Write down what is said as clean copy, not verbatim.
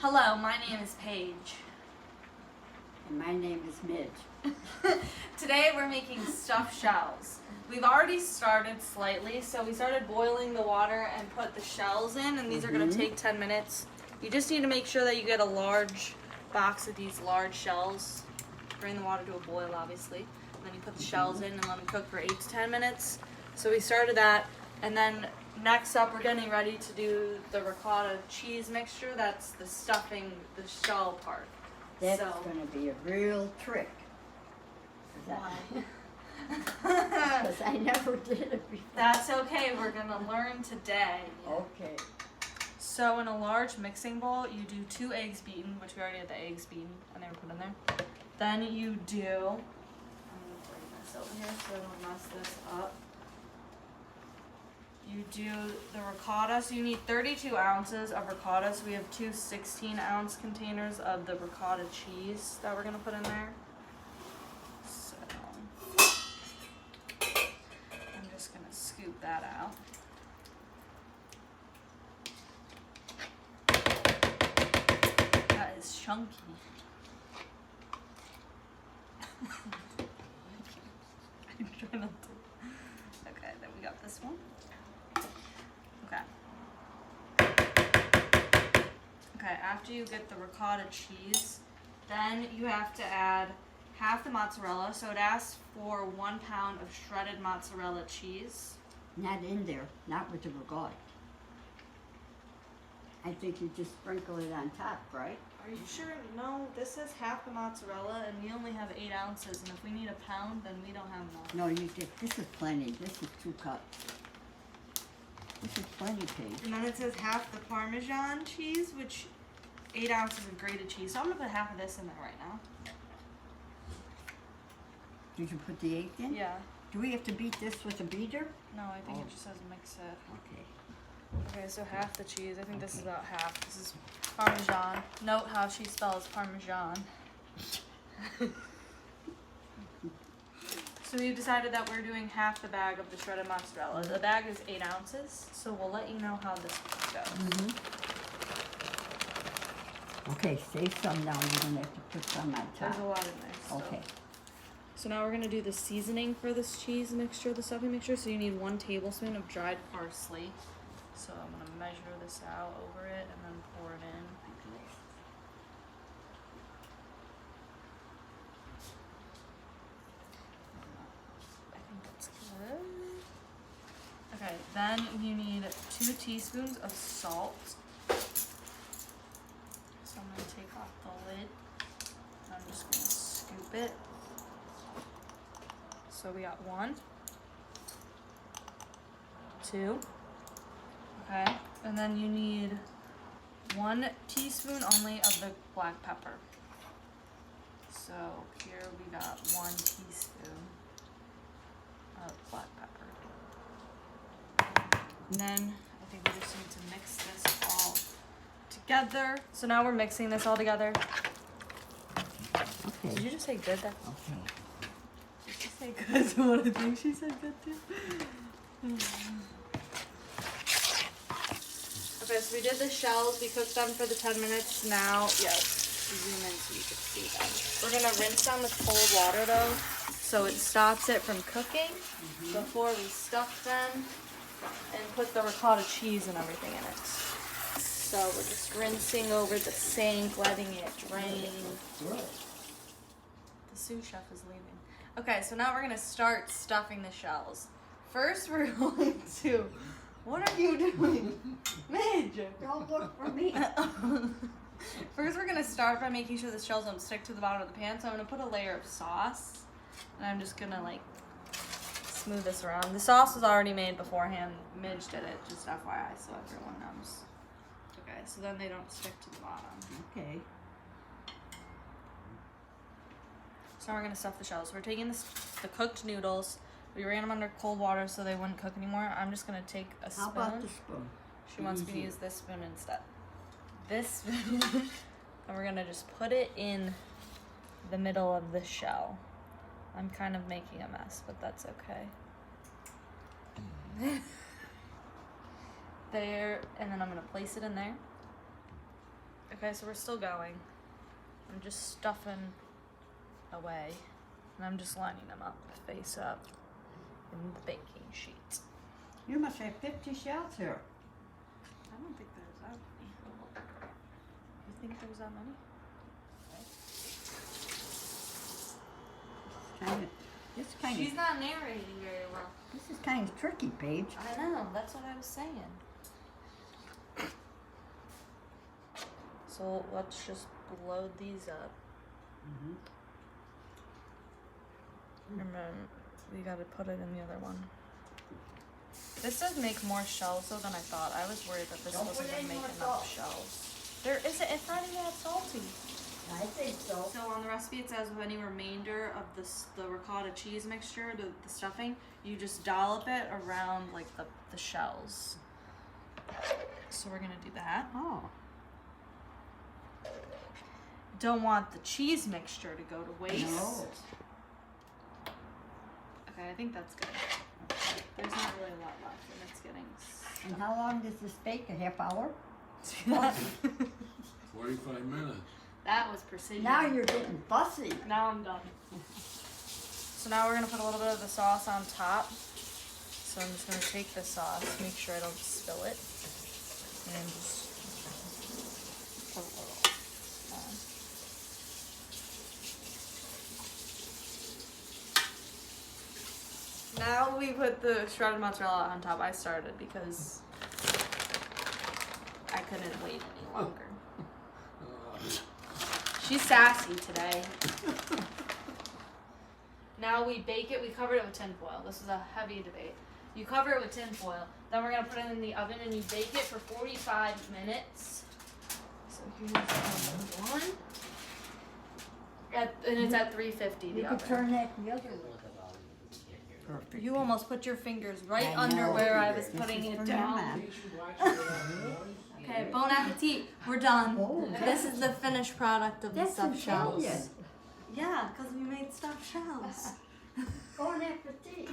Hello, my name is Paige. And my name is Midge. Today we're making stuffed shells. We've already started slightly, so we started boiling the water and put the shells in, and these are going to take 10 minutes. You just need to make sure that you get a large box of these large shells. Bring the water to a boil, obviously. And then you put the shells in and let them cook for 8 to 10 minutes. So we started that, and then next up we're getting ready to do the ricotta cheese mixture. That's the stuffing, the shell part. That's going to be a real trick. Why? Because I never did it before. That's okay, we're gonna learn today. Okay. So in a large mixing bowl, you do 2 eggs beaten, which we already had the eggs beaten, and they were put in there. Then you do, I'm gonna bring this over here so I don't mess this up. You do the ricotta, so you need 32 ounces of ricotta, so we have 2 16-ounce containers of the ricotta cheese that we're gonna put in there. So, I'm just gonna scoop that out. That is chunky. I'm trying not to. Okay, then we got this one. Okay, after you get the ricotta cheese, then you have to add half the mozzarella. So it asks for 1 pound of shredded mozzarella cheese. Not in there, not with the ricotta. I think you just sprinkle it on top, right? Are you sure? No, this says half the mozzarella and we only have 8 ounces. And if we need a pound, then we don't have enough. No, you did. This is plenty. This is 2 cups. This is plenty, Paige. And then it says half the Parmesan cheese, which 8 ounces of grated cheese. So I'm gonna put half of this in there right now. Did you put the egg in? Yeah. Do we have to beat this with a beater? No, I think it just says mix it. Okay. Okay, so half the cheese. I think this is about half. This is Parmesan. Note how she spells Parmesan. So we've decided that we're doing half the bag of the shredded mozzarella. The bag is 8 ounces, so we'll let you know how this goes. Okay, save some now. You're going to have to put some on top. There's a lot in there. So. Okay. So now we're going to do the seasoning for this cheese mixture, the stuffing mixture. So you need 1 tablespoon of dried parsley. So I'm going to measure this out over it and then pour it in. I think that's good. Okay, then you need 2 teaspoons of salt. So I'm going to take off the lid. And I'm just going to scoop it. So we got 1, 2. Okay, and then you need 1 teaspoon only of the black pepper. So here we got 1 teaspoon of black pepper. And then I think we just need to mix this all together. So now we're mixing this all together. Okay. Did you just say good? That Okay. did she say good? So what I think she said good too. Okay, so we did the shells. We cooked them for the 10 minutes. Now, zoom in so you can see them. We're gonna rinse them with cold water though, so it stops it from cooking before we stuff them and put the ricotta cheese and everything in it. So we're just rinsing over the sink, letting it drain. The sous chef is leaving. Okay, so now we're gonna start stuffing the shells. First, we're going to. What are you doing, Midge? Don't look for me. First, we're gonna start by making sure the shells don't stick to the bottom of the pan. So I'm gonna put a layer of sauce, and I'm just gonna like smooth this around. The sauce was already made beforehand. Midge did it, just FYI, so everyone knows. Okay, so then they don't stick to the bottom. Okay. So now we're gonna stuff the shells. So we're taking the cooked noodles. We ran them under cold water so they wouldn't cook anymore. I'm just gonna take a spoon. How about the spoon? She wants me to use this spoon instead. This spoon. And we're gonna just put it in the middle of the shell. I'm kind of making a mess, but that's okay. There, and then I'm gonna place it in there. Okay, so we're still going. I'm just stuffing away, and I'm just lining them up, face up, in the baking sheet. You must have 50 shells here. I don't think there's that many. You think there's that many? She's not narrating very well. This is kind of tricky, Paige. I know, that's what I was saying. So let's just load these up. Mm-hmm. And then we gotta put it in the other one. This does make more shells though than I thought. I was worried that this Don't wasn't put gonna any make more enough salt. shells. There isn't, it's not even that salty. I think so. So on the recipe it says with any remainder of the ricotta cheese mixture, the stuffing, you just dollop it around like the shells. So we're gonna do that. Oh. Don't want the cheese mixture to go to waste. No. Okay, I think that's good. There's not really a lot left and it's getting And how long does this bake? A half hour? 45 minutes. That was precision. Now you're getting fussy. Now I'm done. So now we're gonna put a little bit of the sauce on top. So I'm just gonna take the sauce, make sure I don't spill it, and just put a little on. Now we put the shredded mozzarella on top. I started because I couldn't wait any longer. She's sassy today. Now we bake it. We covered it with tin foil. This is a heavy debate. You cover it with tin foil. Then we're going to put it in the oven and you bake it for 45 minutes. So here's one. And it's at 350, You the could oven. turn that the other way. Perfect. You almost put your fingers right I under know. where I was This putting is it for down. Mama. Okay, bon appetit. We're done. Oh, This is the finished product of the That's stuffed shells. Italian. Yeah, because we made stuffed shells. Bon appetit.